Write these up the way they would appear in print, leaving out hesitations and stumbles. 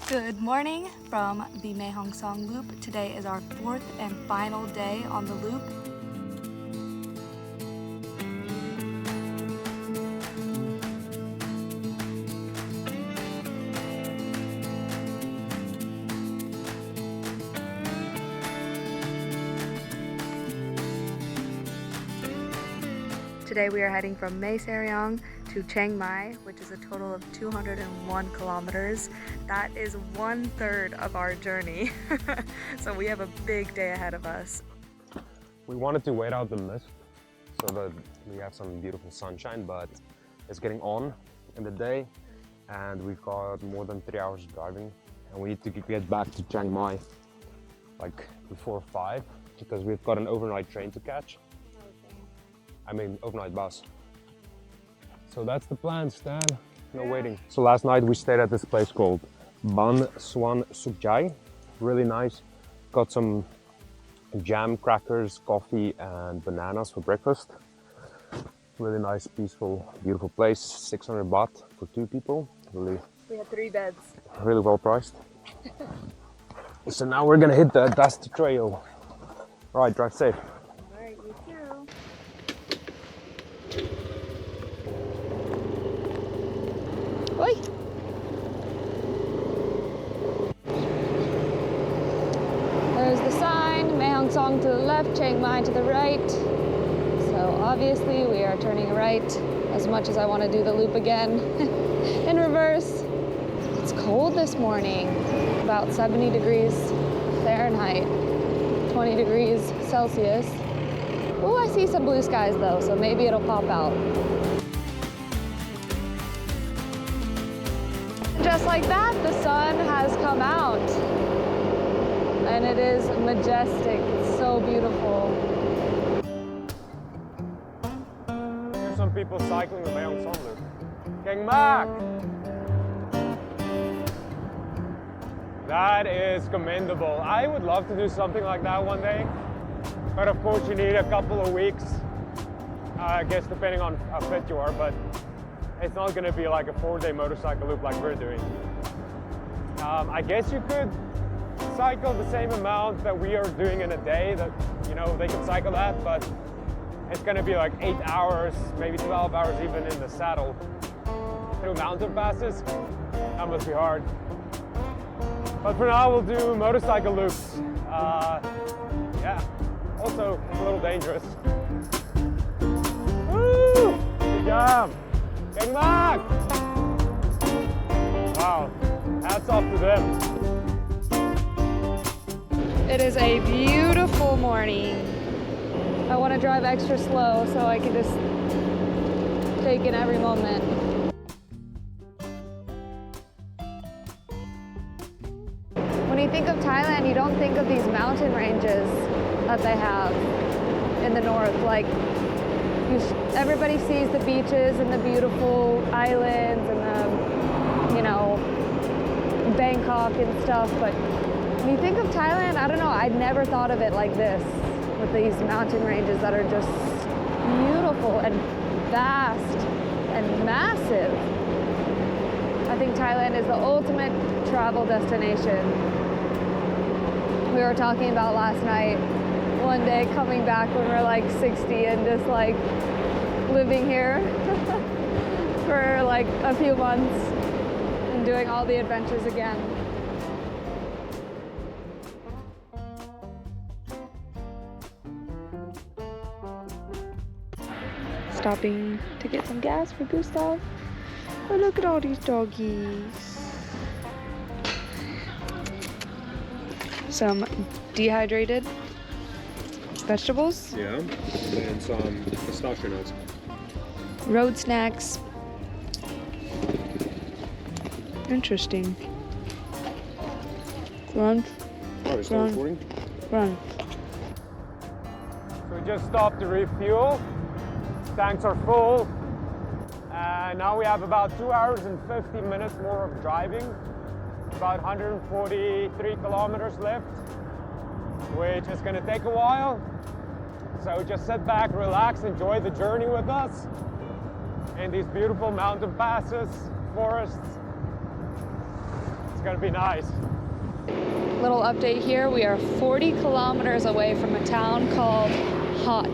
Good morning from the Mae Hong Son Loop. Today is our fourth and final day on the loop. Today we are heading from Mae Sariang to Chiang Mai, which is a total of 201 kilometers. That is 1/3 of our journey. So we have a big day ahead of us. We wanted to wait out the mist so that we have some beautiful sunshine, but it's getting on in the day and we've got more than 3 hours driving and we need to get back to Chiang Mai like before 5 because we've got an overnight train to catch. I mean overnight bus. So that's the plan, Stan. No waiting. So last night we stayed at this place called Ban Suan Suk Jai. Really nice. Got some jam, crackers, coffee and bananas for breakfast. Really nice, peaceful, beautiful place. 600 baht for 2 people. Really. We had 3 beds. Really well priced. So now we're gonna hit the dusty trail. All right, drive safe. All right, you too. Oi! There's the sign, Mae Hong Son to the left, Chiang Mai to the right. So obviously we are turning right as much as I want to do the loop again in reverse. It's cold this morning, about 70 degrees Fahrenheit, 20 degrees Celsius. Oh, I see some blue skies though, so maybe it'll pop out. Just like that, the sun has come out. And it is majestic, it's so beautiful. There's some people cycling the Mae Hong Son Loop. Chiang Mai! That is commendable. I would love to do something like that one day. But of course you need a couple of weeks. I guess depending on how fit you are, but it's not going to be like a 4-day motorcycle loop like we're doing. I guess you could cycle the same amount that we are doing in a day, that, you know, they can cycle that, but it's going to be like 8 hours, maybe 12 hours even in the saddle through mountain passes. That must be hard. But for now we'll do motorcycle loops. Yeah, also a little dangerous. Woo! Good job! Chiang Mai! Wow, hats off to them. It is a beautiful morning. I want to drive extra slow so I can just take in every moment. When you think of Thailand, you don't think of these mountain ranges that they have in the north. Like, everybody sees the beaches and the beautiful islands and the, you know, Bangkok and stuff, but when you think of Thailand, I don't know, I'd never thought of it like this, with these mountain ranges that are just beautiful and vast and massive. I think Thailand is the ultimate travel destination. We were talking about last night, one day coming back when we're like 60 and just like living here for like a few months and doing all the adventures again. Stopping to get some gas for Gustav. Oh, look at all these doggies. Some dehydrated vegetables. Yeah, and some pistachio nuts. Road snacks. Interesting. Lunch. Oh, you're still recording? Run. So we just stopped to refuel. Tanks are full. And now we have about 2 hours and 50 minutes more of driving. About 143 kilometers left, which is going to take a while. So just sit back, relax, enjoy the journey with us in these beautiful mountain passes, forests. It's gonna be nice. Little update here, we are 40 kilometers away from a town called Hot.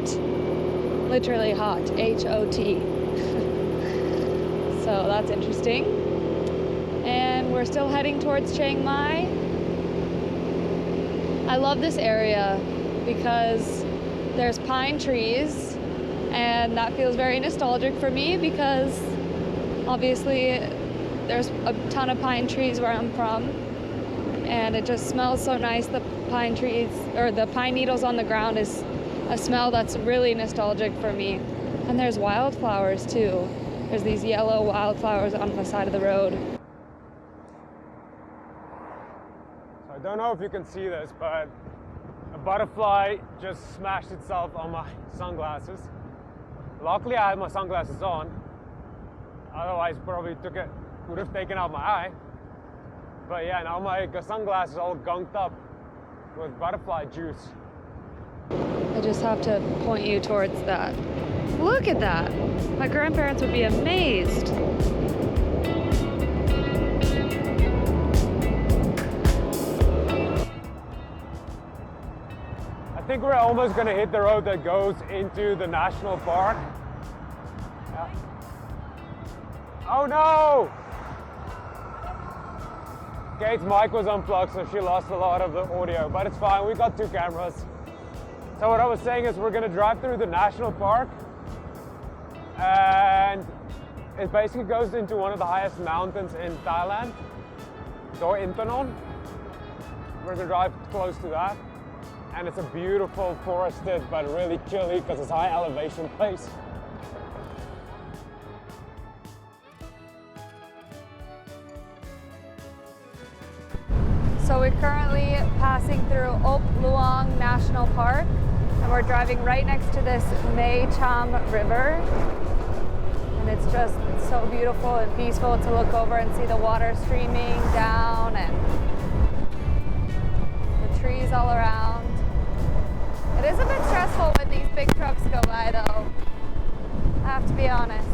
Literally Hot, H-O-T. So that's interesting. And we're still heading towards Chiang Mai. I love this area because there's pine trees, and that feels very nostalgic for me because obviously there's a ton of pine trees where I'm from, and it just smells so nice. The pine trees, or the pine needles on the ground, is a smell that's really nostalgic for me. And there's wildflowers too. There's these yellow wildflowers on the side of the road. So I don't know if you can see this, but a butterfly just smashed itself on my sunglasses. Luckily I had my sunglasses on, otherwise probably would have taken out my eye. But yeah, now my sunglasses all gunked up with butterfly juice. I just have to point you towards that. Look at that! My grandparents would be amazed. I think we're almost gonna hit the road that goes into the national park. Oh no! Kate's mic was unplugged, so she lost a lot of the audio, but it's fine, we got 2 cameras. So what I was saying is we're gonna drive through the national park, and it basically goes into one of the highest mountains in Thailand, Doi Inthanon. We're gonna drive close to that, and it's a beautiful forested but really chilly because it's high elevation place. So we're currently passing through Op Luang National Park, and we're driving right next to this Mae Cham River. And it's just so beautiful and peaceful to look over and see the water streaming down and the trees all around. It is a bit stressful when these big trucks go by though, I have to be honest.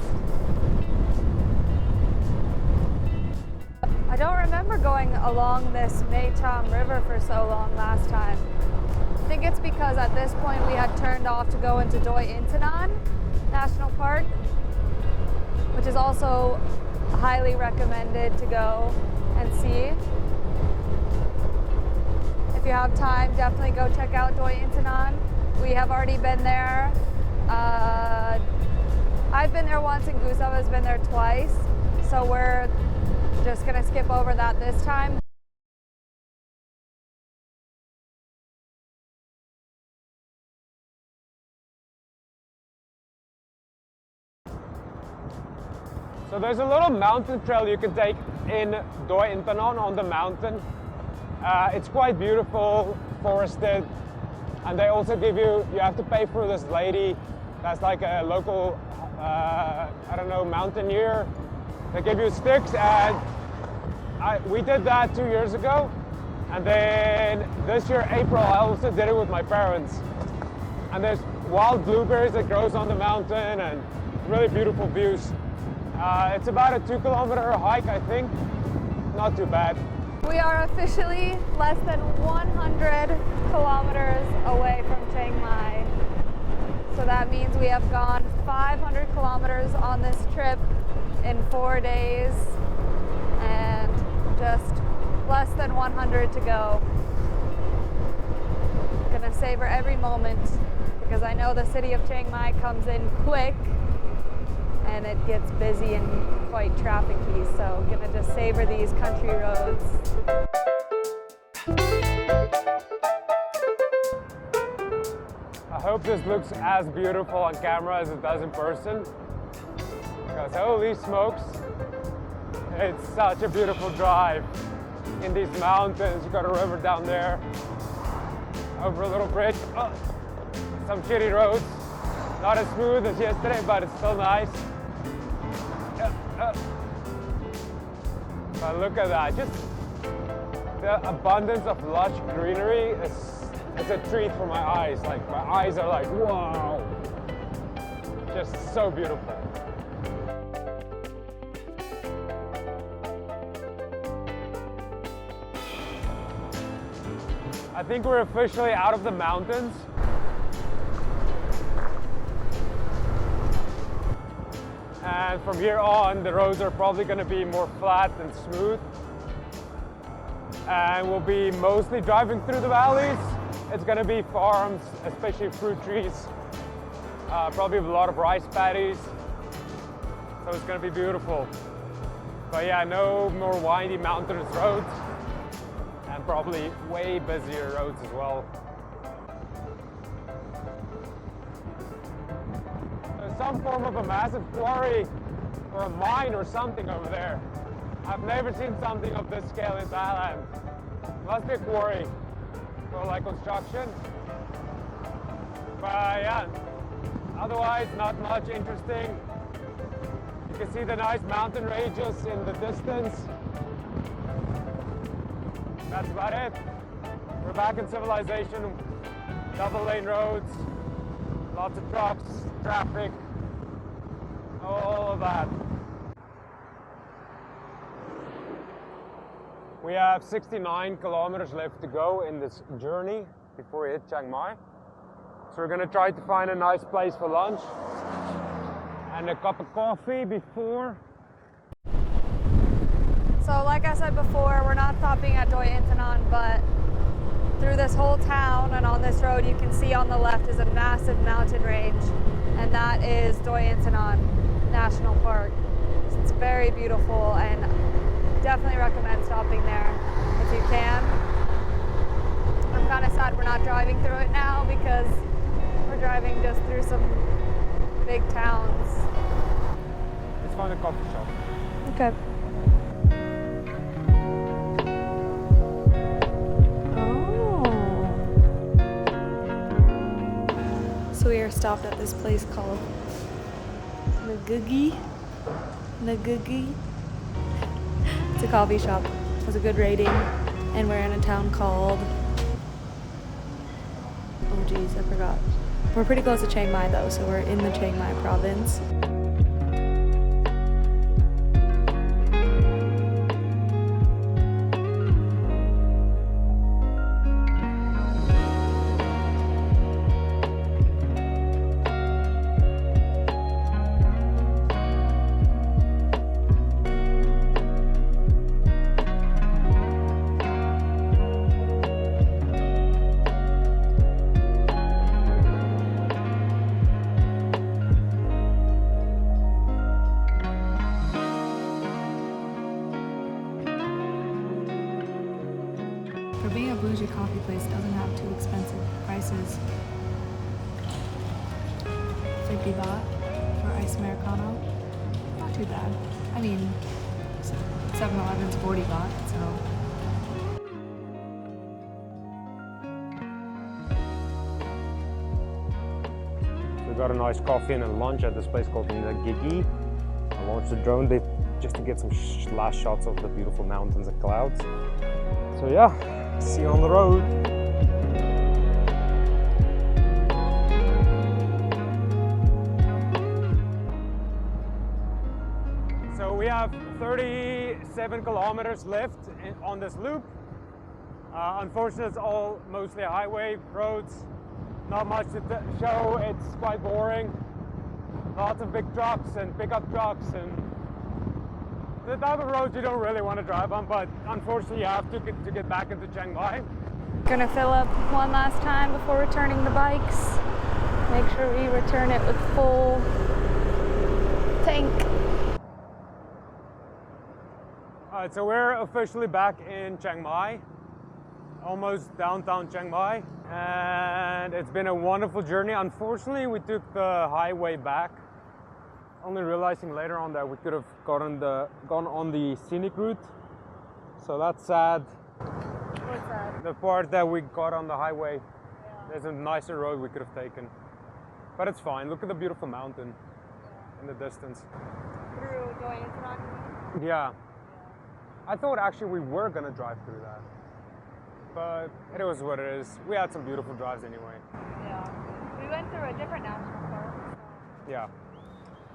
I don't remember going along this Mae Cham River for so long last time. I think it's because at this point we had turned off to go into Doi Inthanon National Park, which is also highly recommended to go and see. If you have time, definitely go check out Doi Inthanon. We have already been there. I've been there once and Gustav has been there twice, so we're just gonna skip over that this time. So there's a little mountain trail you can take in Doi Inthanon on the mountain. It's quite beautiful, forested, and they also give you have to pay for this lady that's like a local, I don't know, mountaineer. They give you sticks, and we did that 2 years ago, and then this year, April, I also did it with my parents. And there's wild blueberries that grows on the mountain and really beautiful views. It's about a 2-kilometer hike, I think. Not too bad. We are officially less than 100 kilometers away from Chiang Mai. So that means we have gone 500 kilometers on this trip in 4 days and just less than 100 to go. Gonna savor every moment because I know the city of Chiang Mai comes in quick and it gets busy and quite trafficy, so gonna just savor these country roads. I hope this looks as beautiful on camera as it does in person, because holy smokes, it's such a beautiful drive in these mountains. You got a river down there, over a little bridge, some shitty roads, not as smooth as yesterday, but it's still nice. But look at that, just the abundance of lush greenery is a treat for my eyes. Like, my eyes are like, wow, just so beautiful. I think we're officially out of the mountains. And from here on, the roads are probably going to be more flat and smooth. And we'll be mostly driving through the valleys. It's going to be farms, especially fruit trees. Probably a lot of rice paddies. So it's going to be beautiful. But yeah, no more windy mountainous roads. And probably way busier roads as well. There's some form of a massive quarry or a mine or something over there. I've never seen something of this scale in Thailand. Must be a quarry for like construction. But yeah, otherwise not much interesting. You can see the nice mountain ranges in the distance. That's about it. We're back in civilization. Double lane roads, lots of trucks, traffic, all of that. We have 69 kilometers left to go in this journey before we hit Chiang Mai. So we're gonna try to find a nice place for lunch and a cup of coffee before. So like I said before, we're not stopping at Doi Inthanon, but through this whole town and on this road, you can see on the left is a massive mountain range, and that is Doi Inthanon National Park. It's very beautiful, and definitely recommend stopping there if you can. I'm kind of sad we're not driving through it now because we're driving just through some big towns. Let's find a coffee shop. Okay. So we are stopped at this place called Nagugi. It's a coffee shop. It has a good rating, and we're in a town called, oh geez, I forgot. We're pretty close to Chiang Mai though, so we're in the Chiang Mai province. For being a bougie coffee place, doesn't have too expensive prices. 50 baht for iced Americano. Not too bad. I mean, 7-Eleven's 40 baht, so. We got a nice coffee and a lunch at this place called Nagugi. I launched the drone just to get some last shots of the beautiful mountains and clouds. So yeah. See you on the road. So we have 37 kilometers left on this loop. Unfortunately, it's all mostly highway roads. Not much to show. It's quite boring. Lots of big trucks and pickup trucks and the type of roads you don't really want to drive on, but unfortunately you have to get back into Chiang Mai. Gonna fill up one last time before returning the bikes. Make sure we return it with full tank. Alright, so we're officially back in Chiang Mai, almost downtown Chiang Mai, and it's been a wonderful journey. Unfortunately, we took the highway back. Only realizing later on that we could have gone on the scenic route. So that's sad. What's that? The part that we got on the highway, there's a nicer road we could have taken. But it's fine. Look at the beautiful mountain in the distance. Through Doi Inthanon? Yeah. I thought actually we were going to drive through that. But it was what it is. We had some beautiful drives anyway. Yeah. We went through a different national park. So. Yeah.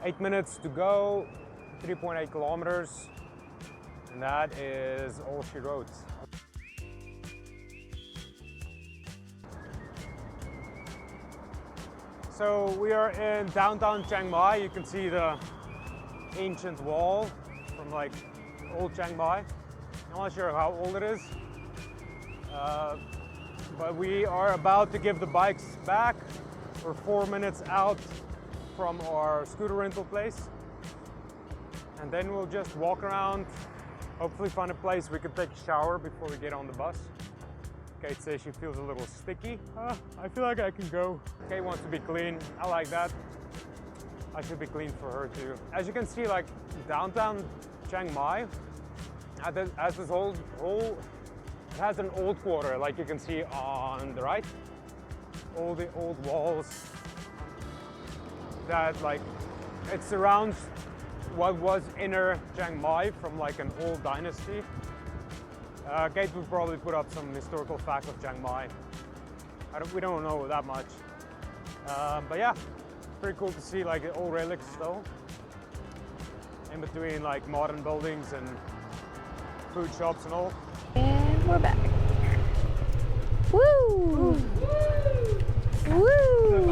8 minutes to go, 3.8 kilometers, and that is all she wrote. So we are in downtown Chiang Mai. You can see the ancient wall from like old Chiang Mai. I'm not sure how old it is, but we are about to give the bikes back. We're 4 minutes out from our scooter rental place, and then we'll just walk around, hopefully find a place we can take a shower before we get on the bus. Kate says she feels a little sticky. I feel like I can go. Kate wants to be clean. I like that. I should be clean for her too. As you can see, like downtown Chiang Mai has this whole it has an old quarter, like you can see on the right. All the old walls that like it surrounds what was inner Chiang Mai from like an old dynasty. Kate will probably put up some historical facts of Chiang Mai. We don't know that much, but yeah, pretty cool to see like old relics though, in between like modern buildings and food shops and all. And we're back. Woo! Woo!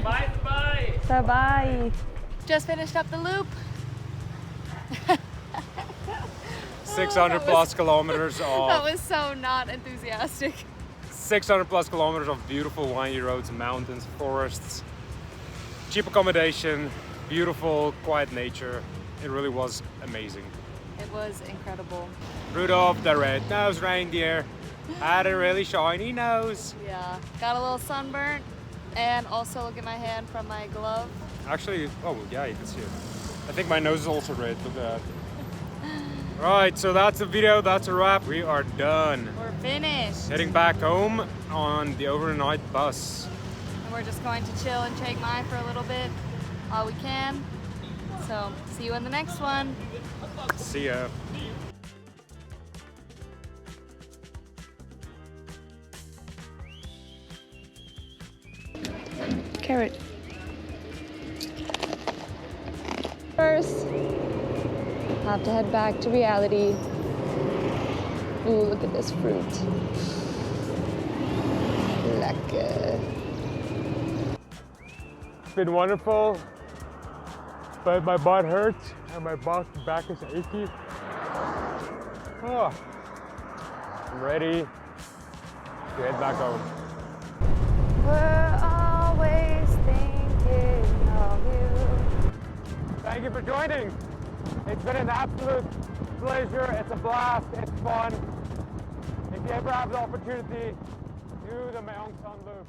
Bye bye. Bye-bye. Just finished up the loop. 600 plus kilometers That of was so not enthusiastic. 600 plus kilometers of beautiful windy roads, mountains, forests, cheap accommodation, beautiful, quiet nature. It really was amazing. It was incredible. Rudolph the red-nosed reindeer had a really shiny nose. Yeah, got a little sunburnt, and also look at my hand from my glove. Actually, oh yeah, you can see it. I think my nose is also red, look at that. Right, so that's the video, that's a wrap. We are done. We're finished. Heading back home on the overnight bus. And we're just going to chill in Chiang Mai for a little bit, all we can. So, see you in the next one. See ya. Carrot. First, have to head back to reality. Ooh, look at this fruit. Lekker. It's been wonderful, but my butt hurts and my back is achy. Oh, I'm ready to head back home. We're always thinking of you. Thank you for joining. It's been an absolute pleasure. It's a blast. It's fun. If you ever have the opportunity, do the Mae Hong Son Loop.